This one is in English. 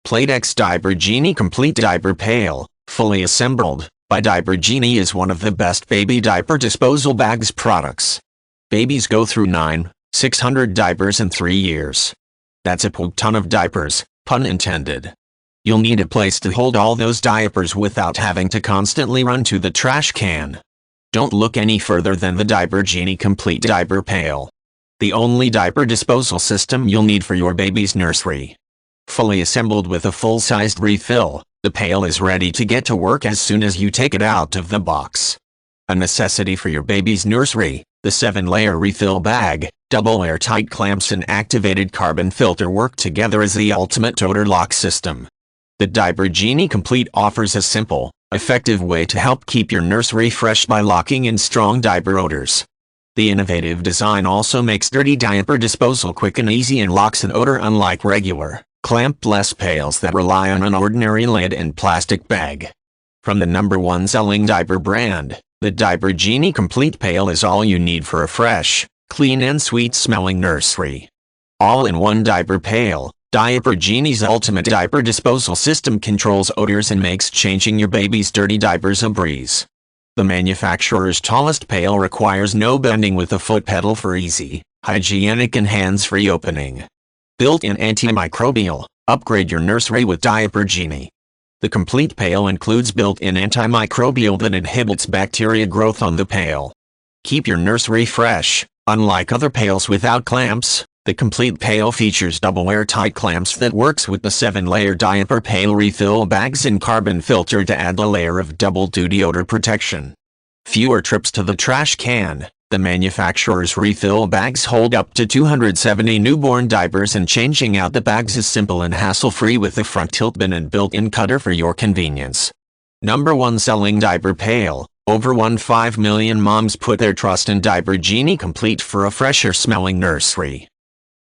Playtex Diaper Genie Complete Diaper Pail, fully assembled, by Diaper Genie is one of the best baby diaper disposal bags products. Babies go through 600 diapers in 3 years. That's a ton of diapers, pun intended. You'll need a place to hold all those diapers without having to constantly run to the trash can. Don't look any further than the Diaper Genie Complete Diaper Pail. The only diaper disposal system you'll need for your baby's nursery. Fully assembled with a full-sized refill, the pail is ready to get to work as soon as you take it out of the box. A necessity for your baby's nursery, the 7-layer refill bag, double airtight clamps and activated carbon filter work together as the ultimate odor lock system. The Diaper Genie Complete offers a simple, effective way to help keep your nursery fresh by locking in strong diaper odors. The innovative design also makes dirty diaper disposal quick and easy and locks an odor unlike regular, clamp-less pails that rely on an ordinary lid and plastic bag. From the #1 selling diaper brand, the Diaper Genie Complete Pail is all you need for a fresh, clean and sweet-smelling nursery. All in one diaper pail, Diaper Genie's ultimate diaper disposal system controls odors and makes changing your baby's dirty diapers a breeze. The manufacturer's tallest pail requires no bending with a foot pedal for easy, hygienic and hands-free opening. Built-in antimicrobial, upgrade your nursery with Diaper Genie. The complete pail includes built-in antimicrobial that inhibits bacteria growth on the pail. Keep your nursery fresh. Unlike other pails without clamps, the complete pail features double airtight clamps that works with the 7-layer diaper pail refill bags and carbon filter to add a layer of double-duty odor protection. Fewer trips to the trash can. The manufacturer's refill bags hold up to 270 newborn diapers and changing out the bags is simple and hassle-free with a front tilt bin and built-in cutter for your convenience. #1 selling diaper pail. Over 1.5 million moms put their trust in Diaper Genie Complete for a fresher-smelling nursery.